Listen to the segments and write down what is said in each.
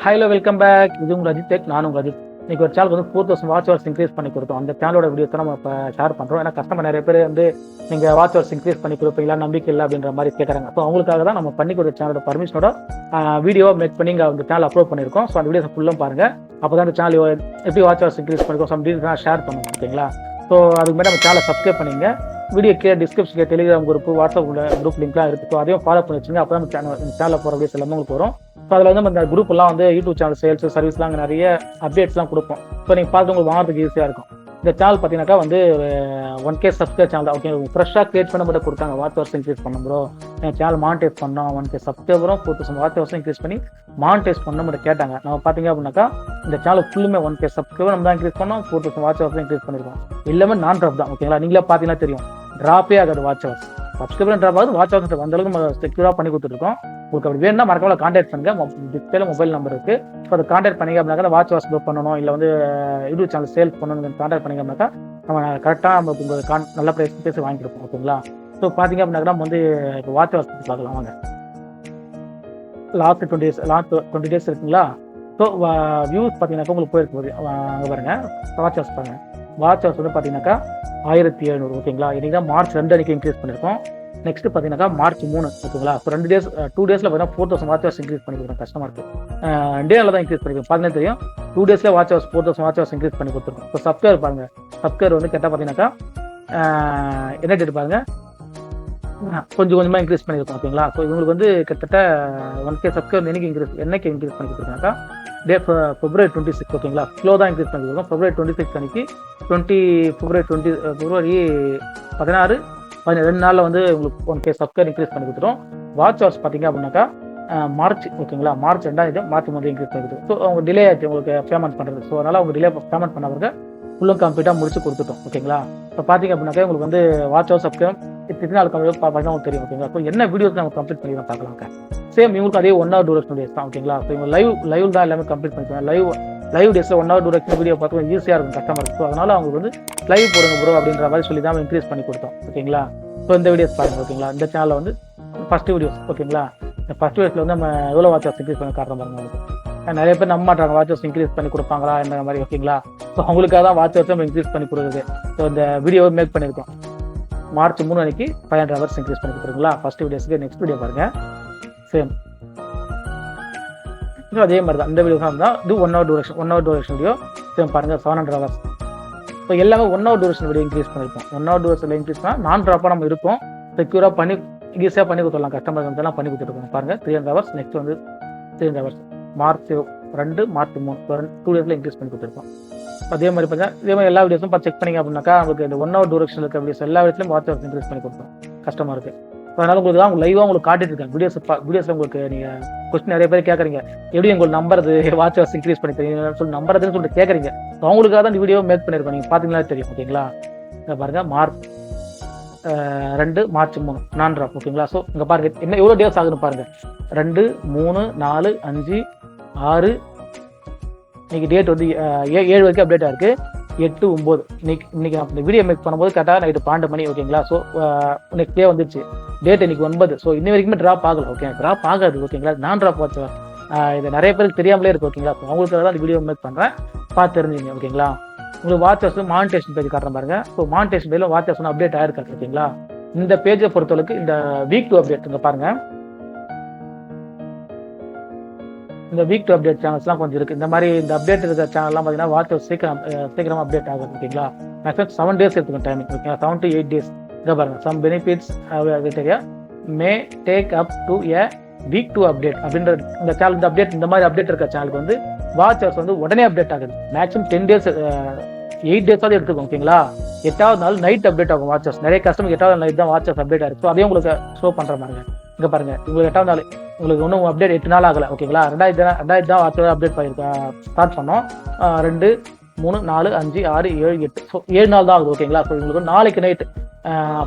Hello welcome back. இது உங்கள் Ajith tech. நான் உங்கள் அஜித். இன்னைக்கு ஒரு சேனல் வந்து 4000 வாட்ச் ஹவர்ஸ் இன்க்ரீஸ் பண்ணி கொடுத்தோம். அந்த சேனலோட வீடியோ தான் நம்ம இப்போ ஷேர் பண்ணுறோம். ஏன்னா கஸ்டமர் நிறைய பேர் வந்து நீங்கள் வாட்ச் ஹவர்ஸ் இன்க்ரீஸ் பண்ணி கொடுப்பீங்களா, நம்பிக்கை இல்லை அப்படின்ற மாதிரி கேட்குறாங்க. ஸோ அவங்களுக்காக தான் நம்ம பண்ணி கொடுத்த சேனலோட பர்மிஷனோட வீடியோவை மேக் பண்ணி இங்கே அந்த சேனல் அப்லோட் பண்ணியிருக்கோம். ஸோ அந்த வீடியோ ஃபுல்லும் பாருங்கள். அப்போ தான் அந்த சேனல் எப்படி வாட்ச் ஹவர்ஸ் இன்க்ரீஸ் பண்ணிருக்கோம் சம் டீட்டெயில்ஸ் ஷேர் பண்ணுவோம். ஓகேங்களா? ஸோ அதுக்கு மேலே நம்ம சேனலை சப்ஸ்கிரைப் பண்ணிங்க. வீடியோ கீழே டிஸ்கிரிப்ஷனில் டெலிகிராம் குரூப், வாட்ஸ்அப் குரூப் லிங்க்லாம் இருக்குது. ஸோ அதையும் ஃபாலோ பண்ணி வச்சுங்க. அப்போ தான் சேனலில் போகிற வீடியோஸ் எல்லாமே உங்களுக்கு வரும். ஸோ அதில் வந்து நம்ம இந்த குரூப்லாம் வந்து யூடியூப் சேனல் சேல்ஸ் சர்வீஸ்லாம் அங்கே நிறைய அப்டேட்ஸ்லாம் கொடுப்போம். ஸோ நீங்கள் பார்த்து உங்களுக்கு வாங்குறதுக்கு ஈஸியாக இருக்கும். இந்த சேனல் பார்த்தீங்கன்னாக்கா வந்து 1K சப்ஸ்கிரைப் சேனல் தான். ஓகே, ஃப்ரெஷ்ஷாக கிரியேட் பண்ண மட்டும் கொடுத்தாங்க. வாட்ச் ஹவர்ஸ் இன்க்ரீஸ் பண்ண ப்ரோ, என் சேனல் மானிட்டைஸ் பண்ணோம், 1K சப்ஸ்கிரைபரும் 4000 வாட்ச் ஹவர்ஸும் இன்க்ரீஸ் பண்ணி மானிட்டைஸ் பண்ண மட்டும் கேட்டாங்க. நம்ம பார்த்தீங்க அப்படின்னாக்கா இந்த சேனல் ஃபுல்லுமே 1K சப்ஸ்கிரைபர் நம்ம தான் இன்க்ரீஸ் பண்ணோம், 4000 வாட்ச் ஹவர்ஸும் இன்க்ரீஸ் பண்ணியிருக்கோம். எல்லாமே நான் ட்ராப் தான். ஓகேங்களா? நீங்களே பார்த்தீங்கன்னா தெரியும், ட்ராப்பே ஆகாது வாட்ச் ஹவர்ஸ். சப்ஸ்கிரைபர் ட்ராப் ஆகுது, வாட்ச் ஹவர்ஸ் அந்த அளவுக்கு நம்ம செக்யூராக பண்ணி கொடுத்துருக்கோம். உங்களுக்கு அப்படி வேணும்னா மறக்காம கான்டாக்ட் பண்ணுங்க. டிஸ்பிளேல மொபைல் நம்பர் இருக்கு. ஸோ அதை கான்டாக்ட் பண்ணிங்க அப்படின்னாக்கா வாட்ச் ஹவர்ஸ் புக் பண்ணணும், இல்லை வந்து யூடியூப் சேனல் சேல்ஸ் பண்ணணும், கான்டாக்ட் பண்ணிங்க அப்படின்னாக்கா நம்ம கரெக்டாக நம்ம உங்களுக்கு நல்ல ப்ரைஸ் பேசி வாங்கி கொடுப்போம். ஓகேங்களா? ஸோ பார்த்தீங்க அப்படின்னாக்கா நம்ம வந்து இப்போ வாட்ச் ஹவர்ஸ் பார்க்கலாம் வாங்க. லாஸ்ட் 20 டேஸ் இருக்குங்களா? ஸோ வியூஸ் பார்த்தீங்கன்னாக்கா உங்களுக்கு போயிருக்கு போது அங்கே பாருங்க. வாட்ச் ஹவர்ஸ் பாருங்க. வாட்ச் ஹவர்ஸ் வந்து பார்த்தீங்கன்னாக்கா 1700. ஓகேங்களா? இன்னைக்கு தான் மார்ச் 2 அன்னைக்கு இன்க்ரீஸ் பண்ணியிருக்கோம். நெக்ஸ்ட் பார்த்தீங்கன்னாக்கா மார்ச் 3. ஓகேங்களா? இப்போ 2 டேஸில் பார்த்தீங்கன்னா 4000 வாட்ச் ஹவர்ஸ் இன்க்ரீஸ் பண்ணி கொடுக்குறோம் கஸ்டமருக்கு. டேல தான் இன்க்ரீஸ் பண்ணிருக்கோம். பார்த்தீங்கன்னா தெரியும், 2 டேஸில் watch hours 4000 watch hours increase பண்ணி கொடுத்துருக்கோம். இப்போ சப்ஸ்கிரைபர் பாருங்க. சப்ஸ்கிரைபர் வந்து கேட்டால் பார்த்தீங்கன்னாக்கா என்ன டேட் பாருங்க, கொஞ்சம் கொஞ்சமாக இன்க்ரீஸ் பண்ணியிருக்கோம். ஓகேங்களா? ஸோ இவங்களுக்கு வந்து கிட்டத்தட்ட 1K சப்ஸ்கிரைபர் என்னைக்கு இன்க்ரீஸ் பண்ணி கொடுத்துருக்காக்கா டே February 26. ஓகேங்களா? ஸ்லோ தான் இன்க்ரீஸ் பண்ணி கொடுத்துருக்கோம். February 26 அன்னைக்கு February 16 2 நாளில் வந்து உங்களுக்கு 1K சப்ஸ்கிரைபர் இன்க்ரீஸ் பண்ணி கொடுத்துரும். வாட்ச் ஹவர்ஸ் பார்த்தீங்க அப்படின்னாக்கா மார்ச். ஓகேங்களா? மார்ச் 2 மார்ச் இன்க்ரீஸ் பண்ணி கொடுத்துரும். ஸோ அவங்க டிலே ஆச்சு உங்களுக்கு பேமெண்ட் பண்ணுறது. ஸோ அதனால் அவங்க டிலே பேமெண்ட் பண்ணவங்க ஃபுல்லும் கம்ப்ளீட்டாக முடிச்சு கொடுத்துட்டோம். ஓகேங்களா? இப்போ பார்த்தீங்க அப்படின்னாக்கா உங்களுக்கு வந்து வாட்ச் ஹவர்ஸ் சப்ஸ்கிரைப் இத்தனை நாள் பார்த்தீங்கன்னா உங்களுக்கு தெரியும். ஓகேங்களா? ஸோ என்ன வீடியோஸ் நம்ம கம்ப்ளீட் பண்ணி தான் பார்க்கலாங்க. சேம் இவங்களுக்கு அதே 1 hour டூரேஷன் வீடியோஸ் தான். ஓகேங்களா? ஸோ இவங்க லைவ் தான் எல்லாமே கம்ப்ளீட் பண்ணிக்கலாம். லைவ் டேஸில் 1 hour டூரேஷன் வீடியோ பார்த்து ஈஸியாக இருக்கும் கஸ்டமருக்கு. ஸோ அதனால் அவங்களுக்கு வந்து லைவ் போடுங்க ப்ரோ அப்படின்ற மாதிரி சொல்லி தான் இன்க்ரீஸ் பண்ணி கொடுத்தோம். ஓகேங்களா? ஸோ இந்த வீடியோஸ் பாருங்க. ஓகேங்களா? இந்த சேனலில் வந்து ஃபர்ஸ்ட் வீடியோஸ். ஓகேங்களா? இந்த ஃபர்ஸ்ட் வீடியோஸில் வந்து நம்ம எவ்வளோ வாட்ச் ஹவர்ஸ் இன்க்ரீஸ் பண்ணி காட்டுறோம் பாருங்க. உங்களுக்கு நிறைய பேர் நம்ப மாட்டாங்க வாட்ச் ஹவர்ஸ் இன்க்ரீஸ் பண்ணி கொடுப்பாங்களா இந்த மாதிரி. ஓகேங்களா? ஸோ அவங்களுக்காக தான் வாட்ச் ஹவர்ஸ் நம்ம இன்க்ரீஸ் பண்ணி கொடுக்குறது. ஸோ இந்த வீடியோவை மேக் பண்ணியிருக்கோம். மார்ச் 3 அன்னைக்கு 500 ஹவர்ஸ் இன்க்ரீஸ் பண்ணி கொடுத்துருங்களா ஃபர்ஸ்ட் வீடியோஸ்க்கு. நெக்ஸ்ட் வீடியோ பாருங்க. சேம் அதே மாதிரி தான் இந்த வீடியோ தான். இது 1 hour டூரேஷன் வீடியோ. சேம் பாருங்க 700 ஹவர்ஸ். இப்போ எல்லாமே 1 hour டூரேஷன் வீடியோ இன்க்ரீஸ் பண்ணியிருக்கோம். 1 hour டூரேஷன் இன்க்ரீஸ் பண்ணால் நான் ட்ராப்பாக நம்ம இருப்போம். செக்யூராக பண்ணி ஈஸியாக பண்ணி கொடுத்துடலாம். கஸ்டமர் வந்து பண்ணி கொடுத்துருக்கோம். பாருங்க 300 ஹவர்ஸ். நெக்ஸ்ட் வந்து 300 ஹவர்ஸ் மார்ச் 2 மார்ச் 3 2 டேஸில் இன்க்ரீஸ் பண்ணி கொடுத்துருக்கோம். அதே மாதிரி பார்த்தீங்கன்னா இதே மாதிரி எல்லா வீடியோஸும் பார்த்து செக் பண்ணிங்க அப்படின்னாக்கா உங்களுக்கு இந்த 1 hour டூரேஷன் இருக்க வீடியோஸ் எல்லா வீட்லையும் வாட்ச் ஹவர்ஸ் இன்க்ரீஸ் பண்ணி கொடுத்தோம் கஸ்டமருக்கு. அதனால உங்களுக்கு தான் உங்களுக்கு லைவாக உங்களுக்கு காட்டிட்டு இருக்கேன் வீடியோஸில். உங்களுக்கு நீங்கள் கொஸ்டின் நிறைய பேர் கேட்குறீங்க, எப்படி உங்களுக்கு நம்புறது வாட்ச் ஹவர்ஸ் இன்க்ரீஸ் பண்ணி தெரியும் சொல்லி நம்புறதுன்னு சொல்லிட்டு கேட்குறீங்க. அவங்களுக்காக தான் இந்த வீடியோ மேக் பண்ணியிருக்கோம். நீங்கள் பார்த்தீங்களா தெரியும். ஓகேங்களா? இங்கே பாருங்கள் மார்ச் 2 மார்ச் 3 நான் ட்ராப். ஓகேங்களா? ஸோ இங்கே பாருங்கள் என்ன எவ்வளோ டேஸ் ஆகுதுன்னு பாருங்கள். 2 3 4 5 6 இன்னைக்கு டேட் வந்து 7 வரைக்கும் அப்டேட் ஆயிருக்கு. 8 9 இன்னைக்கு இந்த வீடியோ மேக் பண்ணும்போது கரெக்டாக நைட்டு 12 மணி. ஓகேங்களா? ஸோ நெக்ஸ்ட் டே வந்துச்சு. டேட் இன்னைக்கு 9. ஸோ இன்ன வரைக்குமே ட்ராப் ஆகலை. ஓகே, ட்ராப் ஆகாது. ஓகேங்களா? நான் ட்ராப் வாட்ச் இது நிறைய பேருக்கு தெரியாமலே இருக்கு. ஓகேங்களா? அவங்களுக்காக தான் இந்த வீடியோ மேக் பண்ணுறேன், பார்த்து தெரிஞ்சுங்க. ஓகேங்களா? உங்களுக்கு வாட்ச் ஹவர்ஸ் மானிட்டேஷன் பேஜ் காட்டுறேன் பாருங்க. ஸோ மானிட்டேஷன் பேஜில் வாட்ச் ஹவர்ஸ் அப்டேட் ஆயிருக்காரு. ஓகேங்களா? இந்த பேஜை பொறுத்தவரைக்கும் இந்த வீக் 2 அப்டேட் இங்கே பாருங்க. இந்த வீக் 2 அப்டேட் சேனல்ஸ்லாம் கொஞ்சம் இருக்குது. இந்த மாதிரி இந்த அப்டேட் இருக்கிற சேனல்லாம் பார்த்தீங்கன்னா வாட்ச் ஹவர்ஸ் சீக்கிரமாக அப்டேட் ஆகுது. ஓகேங்களா? மேக்ஸிமம் 7 days எடுத்துக்கும் டைமிங். ஓகேங்களா? 7 to 8 days. இதை பாருங்க. Some benefits criteria may take up to a week 2 update அப்படின்ற இந்த சேனல். இந்த அப்டேட் இந்த மாதிரி அப்டேட் இருக்க சேனலுக்கு வந்து வாட்ச் ஹவர்ஸ் வந்து உடனே அப்டேட் ஆகுது. மேக்ஸிமம் 10 days 8 days எடுத்துக்கும். ஓகேங்களா? 8வது நாள் நைட் அப்டேட் ஆகும் வாட்ச் ஹவர்ஸ். நிறைய கஸ்டமர் 8வது நைட் தான் வாட்ச் ஹவர்ஸ் அப்டேட் ஆயிருக்கு. ஸோ அதையும் உங்களுக்கு ஷோ பண்ணுற மாதிரி. இங்கே பாருங்க, உங்களுக்கு 8வது நாள் உங்களுக்கு ஒன்றும் அப்டேட் 8 நாள் ஆகலை. ஓகேங்களா? 2000 தான் வாட்ச் அப்டேட் பண்ணியிருக்கா ஸ்டார்ட் பண்ணோம். 2 3 4 5 6 7 8 ஸோ 7 நாள் தான் ஆகுது. ஓகேங்களா? ஸோ உங்களுக்கு நாளைக்கு நைட்டு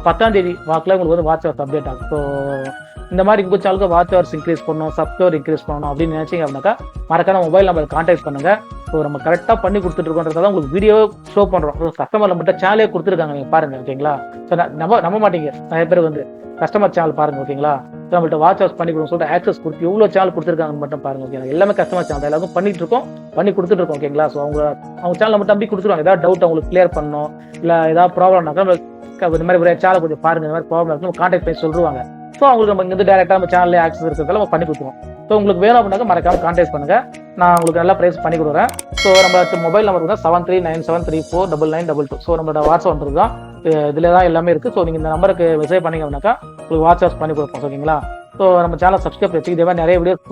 10ஆம் தேதி வாக்கில் உங்களுக்கு வந்து வாட்ச் ஹவர்ஸ் அப்டேட் ஆகும். ஸோ இந்த மாதிரி உங்கள் சேனலுக்கு வாட்ச் ஹவர்ஸ் இன்க்ரீஸ் பண்ணணும், சப்ஸ்கிரைபர் இன்க்ரீஸ் பண்ணணும் அப்படின்னு நினைச்சீங்க அப்படின்னாக்கா மறக்காம மொபைல் நம்பர் கான்டாக்ட் பண்ணுங்க. ஸோ நம்ம கரெக்டாக பண்ணி கொடுத்துட்ருக்கோன்றதால உங்களுக்கு வீடியோ ஷோ பண்ணுறோம். கஸ்டமர் நம்மகிட்ட சேனலே கொடுத்துருக்காங்க, நீங்கள் பாருங்க ஓகேங்களா. ஸோ நம்ப மாட்டீங்க, நிறைய பேர் வந்து கஸ்டமர் சேனல் பாருங்க ஓகேங்களா. ஸோ நம்மள்ட்ட வாட்ச் ஹவர்ஸ் பண்ணி கொடுங்க சொல்லிட்டு ஆக்சஸ் கொடுத்து எவ்வளோ சேனல் கொடுத்துருக்காங்கன்னு மட்டும் பாருங்க ஓகேங்களா. எல்லாமே கஸ்டமர் சேனல் எல்லாருக்கும் பண்ணிட்டு இருக்கோம், பண்ணி கொடுத்துட்ருக்கோம் ஓகேங்களா. ஸோ அவங்க சேனல் மட்டும் அப்படி கொடுத்துருவாங்க. ஏதாவது டவுட் அவங்களுக்கு கிளியர் பண்ணணும், இல்லை ஏதாவது ப்ராப்ளம்னாக்கா இந்த மாதிரி ஒரு சேனல் கொஞ்சம் பாருங்க, இந்த மாதிரி ப்ராப்ளம் இருக்குன்னு கான்டாக்ட் பண்ணி சொல்லுவாங்க. ஸோ அவங்களுக்கு நம்ம இங்கே டேரெக்டாக நம்ம சேனல்லே ஆக்சஸ் இருக்கிறதால நம்ம பண்ணி கொடுத்துருவோம். ஸோ உங்களுக்கு வேணும் அப்படின்னாக்க மறக்காம கான்டாக்ட் பண்ணுங்க, நான் உங்களுக்கு நல்லா ப்ரைஸ் பண்ணி கொடுக்குறேன். ஸோ நம்ம மொபைல் நம்பர் தான் 7397349922. ஸோ நம்மளோட வாட்ஸ்அப் நம்பர் தான், இதில் தான் எல்லாமே இருக்குது. ஸோ நீங்கள் இந்த நம்பருக்கு மெசேஜ் பண்ணிங்க அப்படின்னாக்கா உங்களுக்கு வாட்ஸ்அப் பண்ணி கொடுப்போம் ஓகேங்களா. ஸோ நம்ம சேனல் சப்ஸ்கிரைப் வச்சு இதே மாதிரி நிறைய வீடியோஸ்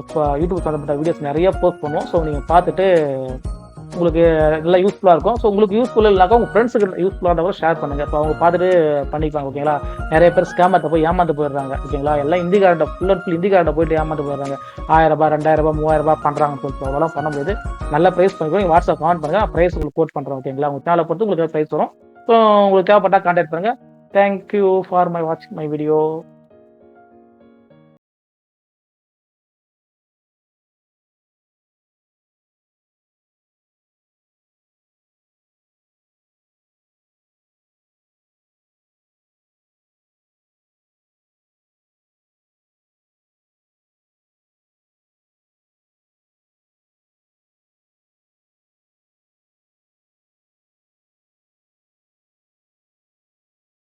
யூடியூப் சம்மந்தப்பட்ட வீடியோஸ் நிறைய போஸ்ட் பண்ணுவோம். ஸோ நீங்கள் பார்த்துட்டு உங்களுக்கு நல்லா யூஸ்ஃபுல்லாக இருக்கும். ஸோ உங்களுக்கு யூஸ்ஃபுல்லாக இல்லைனாக்கா உங்கள் ஃப்ரெண்ட்ஸுக்கு யூஸ்ஃபுல்லாக கூட ஷேர் பண்ணுங்கள். இப்போ அவங்க பார்த்துட்டு பண்ணிப்பாங்க ஓகேங்களா. நிறைய பேர் ஸ்கேமர்ட்ட போய் ஏமாந்து போயிடுறாங்க ஓகேங்களா. எல்லாம் இந்திக்கார்ட்ட ஃபுல் இந்திக்கார்ட்ட போயிட்டு ஏமாந்து போயிடுறாங்க. 1000 ரூபாய் 2000 ரூபாய் 3000 ரூபாய் பண்ணுறாங்கன்னு சொல்லிட்டு அதெல்லாம் பண்ண முடியாது. நல்ல ப்ரைஸ் பண்ணிக்கோ, நீங்கள் வாட்ஸ்அப் கமெண்ட் பண்ணுங்கள், ப்ரைஸ் உங்களுக்கு கோட் பண்ணுறோம் ஓகேங்களா. உங்கள் சேனலை பொறுத்து உங்களுக்கு ப்ரைஸ் வரும். ஸோ உங்களுக்கு தேவைப்பட்டால் கான்டாக்ட் பண்ணுங்கள். தேங்க்யூ ஃபார் வாட்சிங் மை வீடியோ.